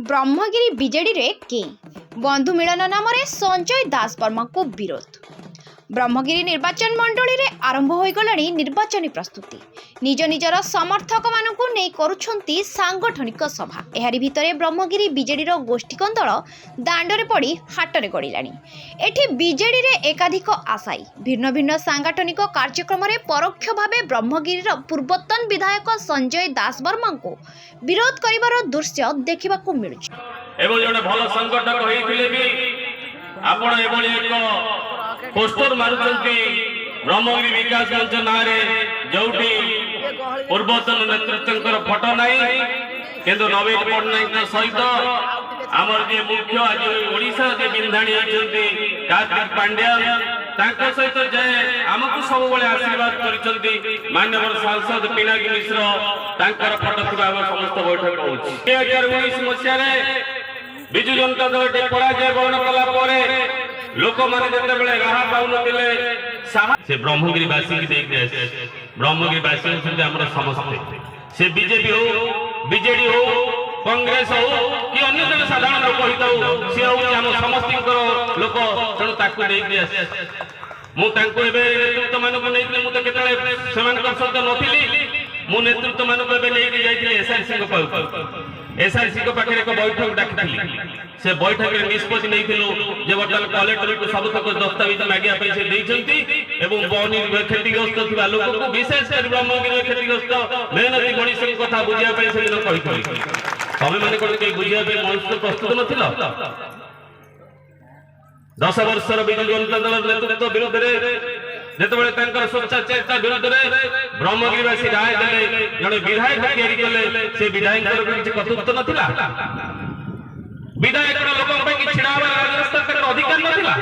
Brahmagiri BJD रे के बंधु मिलन नाम संजय दास वर्मा को विरोध। ब्रह्मगिरी निर्वाचन मंडली रे आरंभ हो गलानी निर्वाचन प्रस्तुति। निज निजर समर्थक मानकु नै करूछंती सांगठनिक सभा। एहारी भितरे ब्रह्मगिरी बीजेडी रो गोष्ठी कंदल दांडरे पड़ी हाटरे गड़िलानी। एठी बीजेडी रे एकाधिक आशायी भिन्न भिन्न सांगठनिक कार्यक्रम रे परोक्ष भावे ब्रह्मगिरी रो पूर्वतन विधायक संजय दास वर्मा को विरोध करिवार दृश्य देखिबाकू मिलुछि। एवं जने भल संगठक होइथिले भी आपण एवं एक पोस्टर मारुचंती ब्रह्मगिरी विकास मंच नारे जोटी पूर्वतन नेतृत्वकर फोटो नाई किंतु नवीन पट्टनायक सहित आमर जे मुख्य आज ओडिशा जे बिंधाणी होइचंती कार्तिक पांड्या तांको सहित जे हमकु सब बेले आशीर्वाद करिसंती माननीय सांसद पिनाकी मिश्र तांकर फोटो थिबा समस्त बैठक होछि। 2019 मसिया रे बिजु जनता दल टे पराजय बरण कला परे लोक माने जते बेले राहा पाउनतिले से ब्रह्मगिरी वासी की देखि आसे। ब्रह्मगिरी वासी होते हमर समस्त से बीजेपी हो बीजेडी हो कांग्रेस हो कि अन्य जन साधारण लोक होइताउ से हो हम समस्तिकर लोक तण ताकू देखि आसे। मु तांको एबे नेतृत्व मानक नेइले मु त केतले सेमानकर सहित नथिली मु नेतृत्व मानक एबे नेइ जाइथिले एसआरसी को पाउ एसआरसी को पाखे एक बैठक डाकिथिली। से बैठक रे निष्पत्ति नैथिलु जे वर्तमान कलेक्टर को सबतक दस्तावेज मागिया पे से दैछंती एवं बनी क्षतिग्रस्त थिबा लोक को विशेष कर ब्रह्मगिरी क्षतिग्रस्त मेहनती गणेश कथा बुझिया पे से दिन कहिथि। तमे माने कोन के बुझिया पे मंच प्रस्तुत नथिल। 10 वर्षर बिजु जनता दल नेतृत्व विरोध रे जेतबेले तांकर स्वच्छाचारिता विरोध रे ब्रह्मगिरीवासी राय देले जने विधायक तैयारी कले से विधायक किछि कतुत्व नथिला। विधायक लोक कि छिड़ावा राजस्थ कर अधिकार नथिला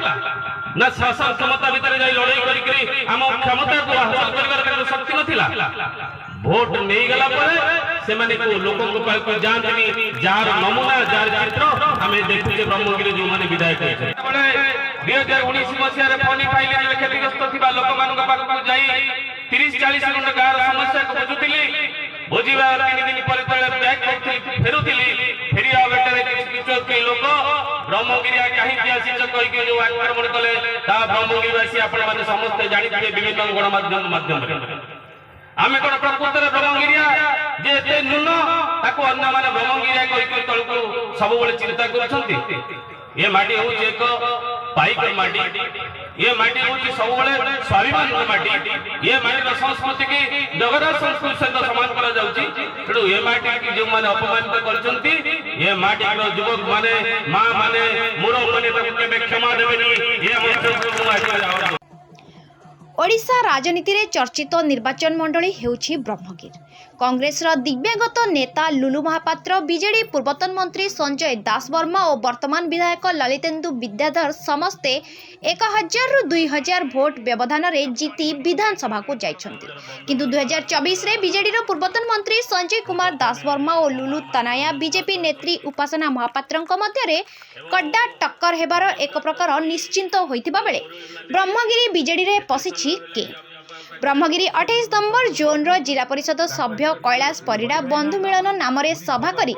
ना शासन क्षमता भीतर जाई लड़ाई करी हम क्षमता को हासिल करबार शक्ति नथिला। वोट नहीं गला परे से माने को लोक को पाल को जाननी जार नमूना जार चित्र हमें देखुचे ब्रह्मगिरी जो माने विधायक है। 2019 मसिया रे फोन फाइल रे क्षतिग्रस्त थिबा लोक मान पाखु जाई 30-40 मिनिट गार समस्या को बुझुतिली बुझिबा 3 दिन पर तळे बैक करथि फेरुतिली फेरिया बेटरे किछु के लोक ब्रह्मगिरी काहे कि आसी कहि के जो आक्रमण कले ता ब्रह्मगिरीवासी आपण माने समस्त जानि दिए विभिन्न गणमाध्यम रे आमे कोन प्रकृत रे ब्रह्मगिरिया जे जे नुन ताको अन्य माने ब्रह्मगिरिया कहि के तळको सब बेले चिंता करछंती। ये माटी हो एक पाइक माटी ये माटी हो सब बेले स्वाभिमान माटी ये माटी संस्कृति की जगत संस्कृति सहित समान करा जाउची तेणु ये माटी की जो माने अपमानित करछंती ये माटी रो युवक माने मां माने मुरो माने ताके क्षमा देबेनी ये मंच ओडिशा राजनीति रे चर्चित निर्वाचन मंडली हेउछि ब्रह्मगिरी। कांग्रेस रो दिव्यांगत नेता लुलु महापात्र बीजेडी पूर्वतन मंत्री संजय दास वर्मा और वर्तमान विधायक ललितेन्दु विद्याधर समस्ते 1000 रु 2000 भोट व्यवधान रे जीती विधानसभा को जाइछंती। किंतु 2024 रे बीजेडी रो पूर्वतन मंत्री संजय कुमार दास वर्मा और लुलु तनाया बीजेपी नेत्री उपासना महापात्रଙ୍କ ମଧ୍ୟରେ कड्डा टक्कर हेबार एक प्रकार निश्चिंत होइतिबा बेले ब्रह्मगिरी बीजेडी रे पसिछि के ब्रह्मगिरी 28 नंबर जोन रो जिला परिषद सभ्य कैलाश परिडा बंधु मिलन नाम सभा करी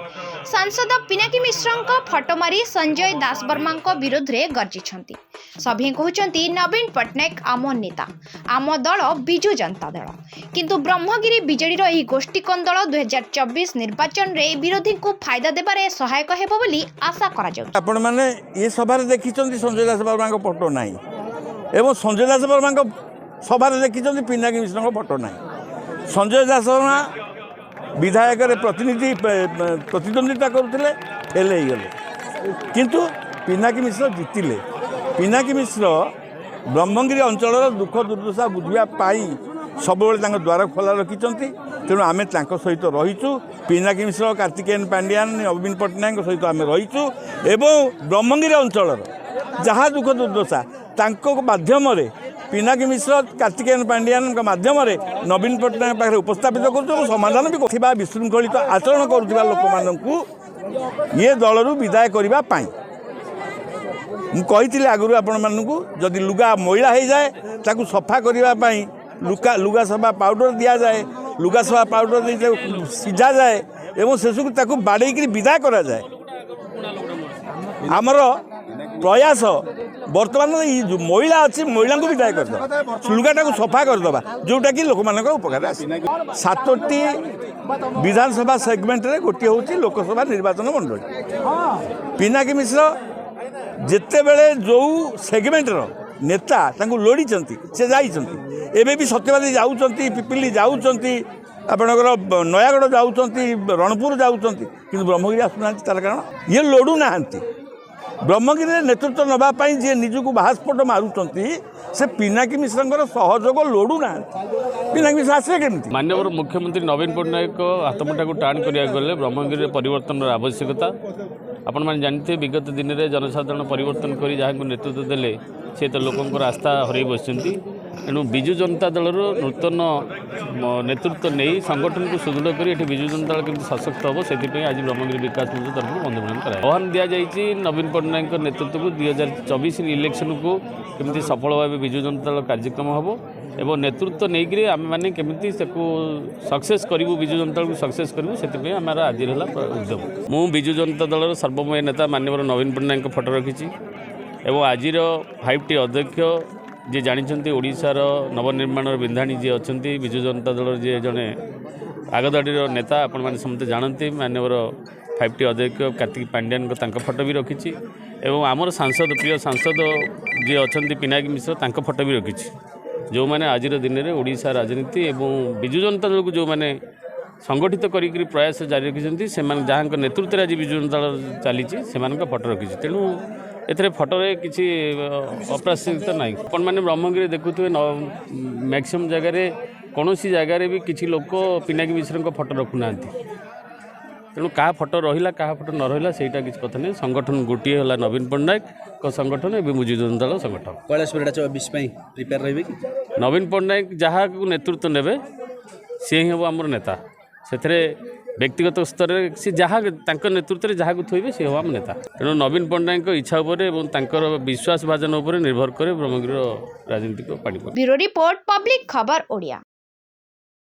सांसद पिनाकी मिश्रଙ୍କ फटो मारी संजय दास वर्मा विरोध रे गर्जिछंती। सभी कहउचंती नवीन पट्टनायक आम नेता आम दल बिजु जनता दल किंतु ब्रह्मगिरी बीजेडी रो एही गोष्ठी कंदल 2024 निर्वाचन रे विरोधी को फायदा देबारे सहायक हेबो बोली आशा करा जाउ। आपण माने ये सभा रे देखिचंती संजय दास वर्मा फोटो नाही एवं संजय दास वर्मा सभा देखी पिनाकी मिश्र फोटो ना। संजय दास वर्मा विधायक प्रतिद्वंदिता करुले गले किंतु पिनाकी मिश्र जीतिले। पिनाकी मिश्र ब्रह्मगिरी अंचल दुख दुर्दशा बुझाई सब द्वार खोला रखिंट तेणु आम सहित रहीचु। पिनाकी मिश्र कार्तिकेयन पांड्यान नवीन पट्टनायक सहित आम रहीचु एवं ब्रह्मगिरी अंचल जहाँ दुख दुर्दशा माध्यम पिनाकी मिश्र कार्तिकेयन पांड्यान माध्यम नवीन पट्टनायक पाखे उपस्थापित कर समाधान भी विशृंखलित आचरण करुवा लोक मानू ये दलरू विदाय करने मुझे आगुरी आपण मानू जदि लुगा मैला हो जाए ताकू सफा करने लुगा सफा पाउडर दि जाए लुगा सफा पाउडर दे सीझा जाए एवं शेष को बाड़े विदाय करा जाए आमर प्रयास बर्तमान ये महिला अच्छी महिला को विदाय करदे लुगाटा को सफा करदे जोटा कि लोक मान उपकार आस 7टी विधानसभा सेगमेंट रे गोटे हूँ लोकसभा निर्वाचन मंडली पिनाकी मिश्र जिते बेले जो सेगमेंटर नेता लोड़ी से जाइए भी सत्यवादी जाऊँच पिपिली जाऊँच आपणकर नयागढ़ जाऊँच रणपुर जाऊँच कि ब्रह्मगिरी आसुना तार कारण ये लोड़ू ना ब्रह्मगिरी नेतृत्व नापी जी निजक बाहास्पट मारुंट से पिनाकी मिश्र सहयोग लोड़ू ना पिनाकी मिश्र आसे केमती माननीय मुख्यमंत्री नवीन पट्टनायक हाथमुठा को टाण करा गले ब्रह्मगिरी परिवर्तन आवश्यकता आपण मैंने जानते विगत दिन में जनसाधारण परिवर्तन कर जहाँ को नेतृत्व देले से तो लोकंर आस्था हर बस तेणु विजु जनता दल नूतन नेतृत्व नहीं संगठन को सुदृढ़ कर विजु जनता दल केमती सशक्त हम से आज ब्रह्मगिरी विकास मंच तरफ बंधुमिलन कर आह्वान दि जाएगी नवीन पट्टनायक नेतृत्व को 2024 इलेक्शन को केमती सफल भाव विजु जनता दल कार्यक्रम हम एवं नेतृत्व नहीं आम मैंने केमी सक्सेस करूँ विजु जनता दल को सक्सेस करूँ से आम आज उद्यम मु विजु जनता दल सर्वमय नेता माननीय नवीन पट्टनायक फोटो रखी एवं आज 5टी अध्यक्ष जी जानते ओडिशार नवनिर्माण विंधाणी जी अच्छा विजु जनता दल जी जड़े आगदाड़ी नेता आपण मैंने समस्त जानते माननीय 5टी अध्यक्ष कार्तिक पांड्यान फोटो भी रखी एवं आमर सांसद प्रिय सांसद जी अच्छा पिनाकी मिश्र फोटो भी रखी जो मैंने आज दिन में ओडिशा राजनीति एवं विजु जनता दल को जो मैंने संगठित करी प्रयास जारी रखी से जहाँ नेतृत्व आज विजु जनता दल चली फोटो रखी तेणु एथरे फोटोरे किसी अप्रासंगिक ना आपण मैंने ब्रह्मगिरी देखुए मैक्सिमम जगह कौन सी जगार भी किसी लोक पिनाकी मिश्र फोटो रखुना तेणु क्या फोटो रहा क्या फोटो न रहा सेटा किसी कथा नहीं संगठन गोटे है नवीन पट्टनायक संगठन एवं विजु जनता दल संगठन कैलाश परिड़ा 24 प्रिपेयर रही कि नवीन पट्टनायक जहाँ को नेतृत्व नेबे सी ही हम आम नेता से व्यक्तिगत स्तर में सी जहाँ नेतृत्व में जहाँ को थोबे सी हम आम नेता तेणु नवीन पट्टनायक इच्छा उपर विश्वास भाजन उपर निर्भर करे ब्रह्मगिरी राजनीति को पानी ब्यूरो रिपोर्ट पब्लिक खबर ओडिया।